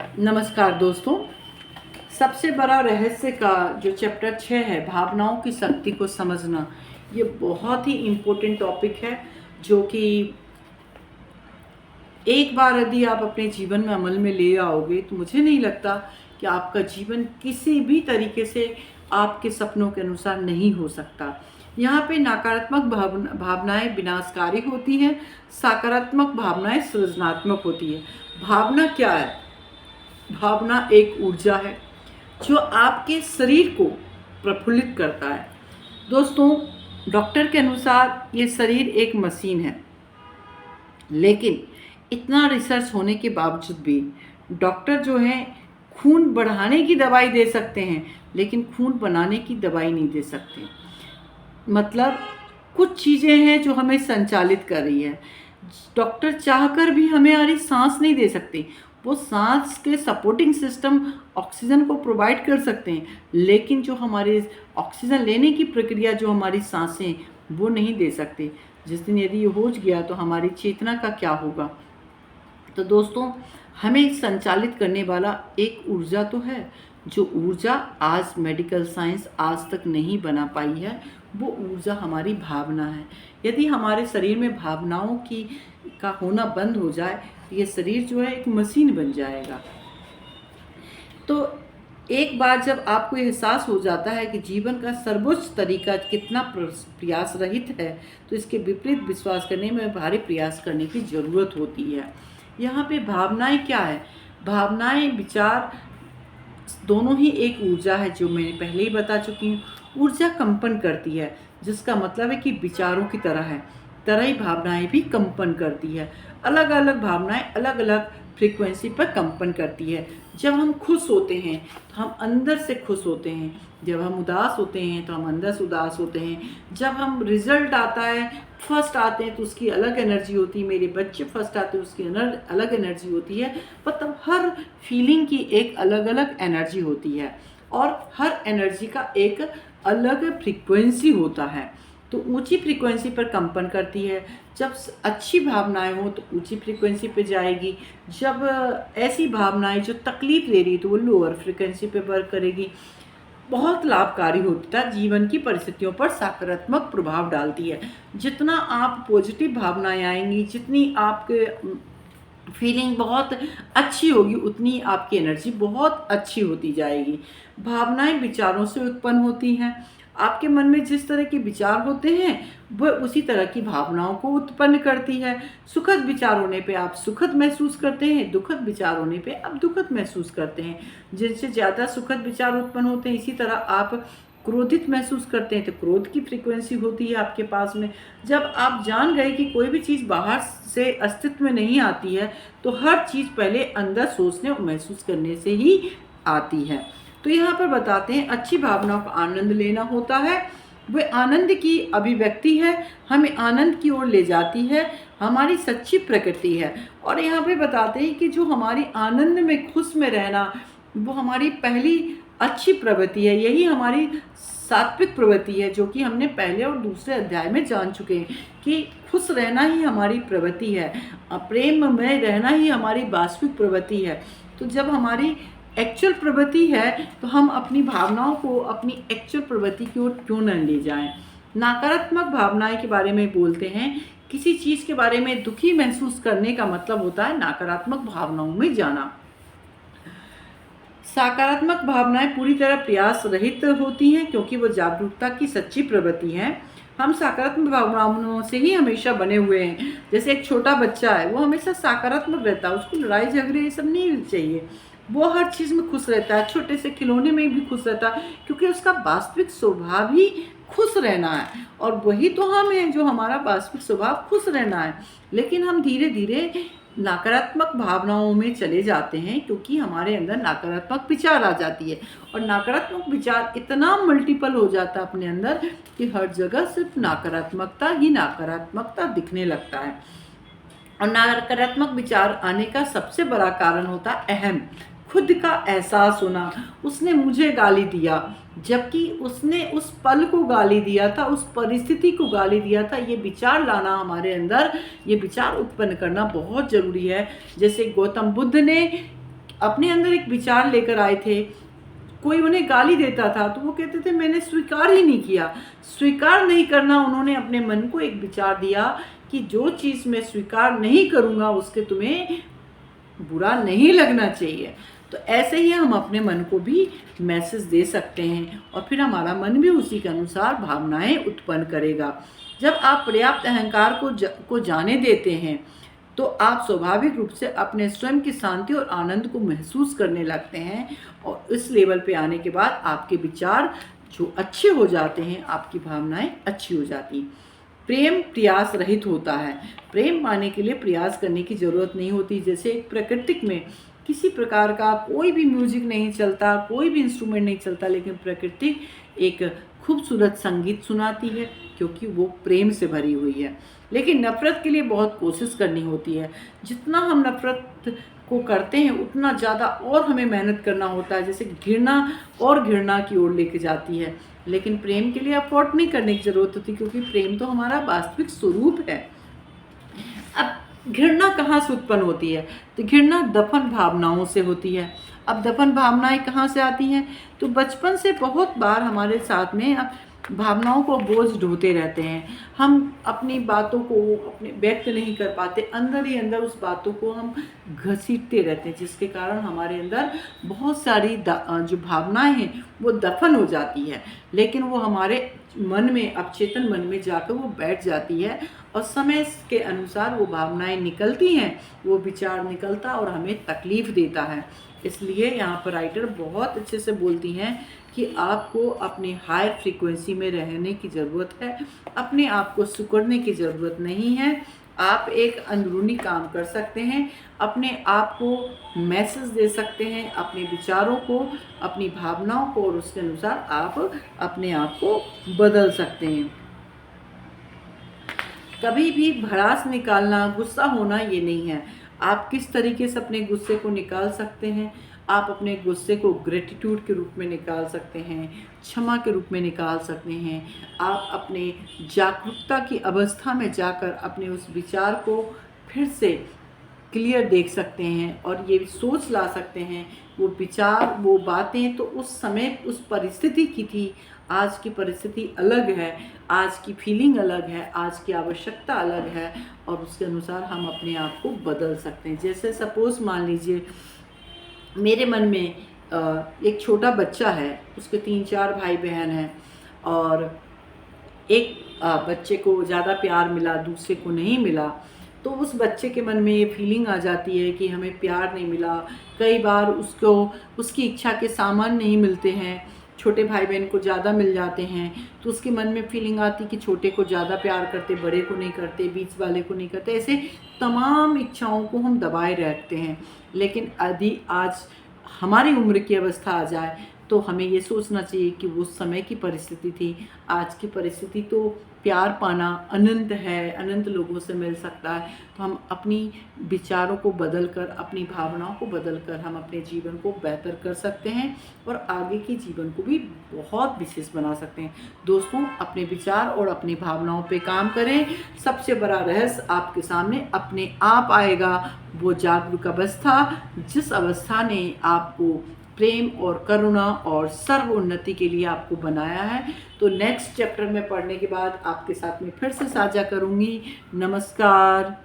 नमस्कार दोस्तों। सबसे बड़ा रहस्य का जो चैप्टर 6 है, भावनाओं की शक्ति को समझना, ये बहुत ही इम्पोर्टेंट टॉपिक है जो कि एक बार यदि आप अपने जीवन में अमल में ले आओगे तो मुझे नहीं लगता कि आपका जीवन किसी भी तरीके से आपके सपनों के अनुसार नहीं हो सकता। यहाँ पे नकारात्मक भावनाएं विनाशकारी होती हैं, सकारात्मक भावनाएं सृजनात्मक होती है। भावना क्या है? भावना एक ऊर्जा है जो आपके शरीर को प्रफुल्लित करता है। दोस्तों, डॉक्टर के अनुसार ये शरीर एक मशीन है, लेकिन इतना रिसर्च होने के बावजूद भी डॉक्टर जो हैं खून बढ़ाने की दवाई दे सकते हैं, लेकिन खून बनाने की दवाई नहीं दे सकते। मतलब कुछ चीज़ें हैं जो हमें संचालित कर रही है। डॉक्टर चाहकर भी हमारी सांस नहीं दे सकते। वो सांस के सपोर्टिंग सिस्टम ऑक्सीजन को प्रोवाइड कर सकते हैं, लेकिन जो हमारे ऑक्सीजन लेने की प्रक्रिया, जो हमारी सांसें, वो नहीं दे सकते। जिस दिन यदि ये हो गया तो हमारी चेतना का क्या होगा? तो दोस्तों, हमें संचालित करने वाला एक ऊर्जा तो है, जो ऊर्जा आज मेडिकल साइंस आज तक नहीं बना पाई है। वो ऊर्जा हमारी भावना है। यदि हमारे शरीर में भावनाओं की का होना बंद हो जाए तो ये शरीर जो है एक मशीन बन जाएगा। तो एक बार जब आपको एहसास हो जाता है कि जीवन का सर्वोच्च तरीका कितना प्रयास रहित है, तो इसके विपरीत विश्वास करने में भारी प्रयास करने की ज़रूरत होती है। यहाँ पे भावनाएं क्या है? भावनाएं, विचार दोनों ही एक ऊर्जा है, जो मैंने पहले ही बता चुकी हूँ। ऊर्जा कंपन करती है, जिसका मतलब है कि विचारों की तरह ही भावनाएं भी कंपन करती है। अलग अलग भावनाएं अलग अलग फ्रीक्वेंसी पर कंपन करती है। जब हम खुश होते हैं तो हम अंदर से खुश होते हैं, जब हम उदास होते हैं तो हम अंदर से उदास होते हैं। जब हम रिजल्ट आता है, फर्स्ट आते हैं तो उसकी अलग एनर्जी होती है, मेरे बच्चे फर्स्ट आते हैं उसकी अलग एनर्जी होती है। मतलब हर फीलिंग की एक अलग अलग एनर्जी होती है, और हर एनर्जी का एक अलग फ्रीक्वेंसी होता है। तो ऊंची फ्रीक्वेंसी पर कंपन करती है। जब अच्छी भावनाएं हो तो ऊंची फ्रीक्वेंसी पे जाएगी। जब ऐसी भावनाएं जो तकलीफ दे रही तो वो लोअर फ्रीक्वेंसी पे वर्क करेगी। बहुत लाभकारी होता है, जीवन की परिस्थितियों पर सकारात्मक प्रभाव डालती है। जितना आप पॉजिटिव भावनाएं आएंगी, जितनी आपके फीलिंग बहुत अच्छी होगी, उतनी आपकी एनर्जी बहुत अच्छी होती जाएगी। भावनाएं विचारों से उत्पन्न होती हैं। आपके मन में जिस तरह के विचार होते हैं, वह उसी तरह की भावनाओं को उत्पन्न करती है। सुखद विचार होने पे आप सुखद महसूस करते हैं, दुखद विचार होने पे आप दुखद महसूस करते हैं। जिनसे ज़्यादा सुखद विचार उत्पन्न होते हैं, इसी तरह आप क्रोधित महसूस करते हैं तो क्रोध की फ्रीक्वेंसी होती है आपके पास में। जब आप जान गए कि कोई भी चीज़ बाहर से अस्तित्व में नहीं आती है, तो हर चीज़ पहले अंदर सोचने और महसूस करने से ही आती है। तो यहाँ पर बताते हैं, अच्छी भावनाओं का आनंद लेना होता है। वह आनंद की अभिव्यक्ति है, हमें आनंद की ओर ले जाती है, हमारी सच्ची प्रकृति है। और यहाँ पे बताते हैं कि जो हमारी आनंद में, खुश में रहना, वो हमारी पहली अच्छी प्रवृत्ति है। यही हमारी सात्विक प्रवृत्ति है, जो कि हमने पहले और दूसरे अध्याय में जान चुके हैं कि खुश रहना ही हमारी प्रवृत्ति है, प्रेम में रहना ही हमारी वास्तविक प्रवृत्ति है। तो जब हमारी एक्चुअल प्रवृत्ति है तो हम अपनी भावनाओं को अपनी एक्चुअल प्रवृत्ति की ओर क्यों न ले जाएं। नकारात्मक भावनाएं के बारे में बोलते हैं, किसी चीज़ के बारे में दुखी महसूस करने का मतलब होता है नकारात्मक भावनाओं में जाना। सकारात्मक भावनाएं पूरी तरह प्रयास रहित होती हैं, क्योंकि वो जागरूकता की सच्ची प्रवृत्ति है। हम सकारात्मक भावनाओं से ही हमेशा बने हुए हैं। जैसे एक छोटा बच्चा है, वो हमेशा सकारात्मक रहता है, उसको लड़ाई झगड़े ये सब नहीं चाहिए। वो हर चीज़ में खुश रहता है, छोटे से खिलौने में भी खुश रहता है, क्योंकि उसका वास्तविक स्वभाव ही खुश रहना है। और वही तो हम हैं, जो हमारा वास्तविक स्वभाव खुश रहना है। लेकिन हम धीरे धीरे नकारात्मक भावनाओं में चले जाते हैं, क्योंकि हमारे अंदर नकारात्मक विचार आ जाती है। और नकारात्मक विचार इतना मल्टीपल हो जाता है अपने अंदर कि हर जगह सिर्फ नकारात्मकता ही नकारात्मकता दिखने लगता है। और नकारात्मक विचार आने का सबसे बड़ा कारण होता है अहम, खुद का एहसास होना। उसने मुझे गाली दिया, जबकि उसने उस पल को गाली दिया था, उस परिस्थिति को गाली दिया था। ये विचार लाना हमारे अंदर, ये विचार उत्पन्न करना बहुत ज़रूरी है। जैसे गौतम बुद्ध ने अपने अंदर एक विचार लेकर आए थे, कोई उन्हें गाली देता था तो वो कहते थे मैंने स्वीकार ही नहीं किया। स्वीकार नहीं करना, उन्होंने अपने मन को एक विचार दिया कि जो चीज़ मैं स्वीकार नहीं करूँगा उसके तुम्हें बुरा नहीं लगना चाहिए। तो ऐसे ही हम अपने मन को भी मैसेज दे सकते हैं और फिर हमारा मन भी उसी के अनुसार भावनाएं उत्पन्न करेगा। जब आप पर्याप्त अहंकार को जाने देते हैं तो आप स्वाभाविक रूप से अपने स्वयं की शांति और आनंद को महसूस करने लगते हैं और इस लेवल पे आने के बाद आपके विचार जो अच्छे हो जाते हैं, आपकी भावनाएं अच्छी हो जाती हैं। प्रेम प्रयास रहित होता है। प्रेम पाने के लिए प्रयास करने की ज़रूरत नहीं होती। जैसे प्राकृतिक में किसी प्रकार का कोई भी म्यूजिक नहीं चलता, कोई भी इंस्ट्रूमेंट नहीं चलता, लेकिन प्रकृति एक खूबसूरत संगीत सुनाती है क्योंकि वो प्रेम से भरी हुई है। लेकिन नफ़रत के लिए बहुत कोशिश करनी होती है। जितना हम नफ़रत को करते हैं उतना ज़्यादा और हमें मेहनत करना होता है। जैसे घृणा और घृणा की ओर लेके जाती है, लेकिन प्रेम के लिए अफोर्ड नहीं करने की ज़रूरत होती क्योंकि प्रेम तो हमारा वास्तविक स्वरूप है। अब घृणा कहाँ से उत्पन्न होती है? तो घृणा दफन भावनाओं से होती है। अब दफन भावनाएं कहाँ से आती हैं? तो बचपन से बहुत बार हमारे साथ में अब भावनाओं को बोझ ढोते रहते हैं। हम अपनी बातों को अपने व्यक्त नहीं कर पाते, अंदर ही अंदर उस बातों को हम घसीटते रहते हैं, जिसके कारण हमारे अंदर बहुत सारी जो भावनाएं हैं वो दफन हो जाती है। लेकिन वो हमारे मन में, अवचेतन मन में जाकर वो बैठ जाती है और समय के अनुसार वो भावनाएं निकलती हैं, वो विचार निकलता और हमें तकलीफ़ देता है। इसलिए यहाँ पर राइटर बहुत अच्छे से बोलती हैं कि आपको अपने हायर फ्रीक्वेंसी में रहने की ज़रूरत है, अपने आप को सिकुड़ने की ज़रूरत नहीं है। आप एक अंदरूनी काम कर सकते हैं, अपने आप को मैसेज दे सकते हैं, अपने विचारों को, अपनी भावनाओं को, और उसके अनुसार आप अपने आप को बदल सकते हैं। कभी भी भड़ास निकालना, गुस्सा होना ये नहीं है। आप किस तरीके से अपने गुस्से को निकाल सकते हैं? आप अपने गुस्से को ग्रेटिट्यूड के रूप में निकाल सकते हैं, क्षमा के रूप में निकाल सकते हैं। आप अपने जागरूकता की अवस्था में जाकर अपने उस विचार को फिर से क्लियर देख सकते हैं और ये सोच ला सकते हैं वो विचार, वो बातें तो उस समय उस परिस्थिति की थी, आज की परिस्थिति अलग है, आज की फीलिंग अलग है, आज की आवश्यकता अलग है और उसके अनुसार हम अपने आप को बदल सकते हैं। जैसे सपोज़ मान लीजिए मेरे मन में एक छोटा बच्चा है, उसके 3-4 भाई बहन हैं और एक बच्चे को ज़्यादा प्यार मिला, दूसरे को नहीं मिला, तो उस बच्चे के मन में ये फीलिंग आ जाती है कि हमें प्यार नहीं मिला। कई बार उसको उसकी इच्छा के सामान नहीं मिलते हैं, छोटे भाई बहन को ज़्यादा मिल जाते हैं, तो उसके मन में फीलिंग आती कि छोटे को ज़्यादा प्यार करते, बड़े को नहीं करते, बीच वाले को नहीं करते। ऐसे तमाम इच्छाओं को हम दबाए रखते हैं। लेकिन यदि आज हमारी उम्र की अवस्था आ जाए तो हमें ये सोचना चाहिए कि वो समय की परिस्थिति थी, आज की परिस्थिति तो प्यार पाना अनंत है, अनंत लोगों से मिल सकता है। तो हम अपनी विचारों को बदल कर, अपनी भावनाओं को बदल कर हम अपने जीवन को बेहतर कर सकते हैं और आगे के जीवन को भी बहुत विशेष बना सकते हैं। दोस्तों, अपने विचार और अपनी भावनाओं पे काम करें। सबसे बड़ा रहस्य आपके सामने अपने आप आएगा, वो जागरूक अवस्था, जिस अवस्था ने आपको प्रेम और करुणा और सर्वोन्नति के लिए आपको बनाया है। तो नेक्स्ट चैप्टर में पढ़ने के बाद आपके साथ में फिर से साझा करूँगी। नमस्कार।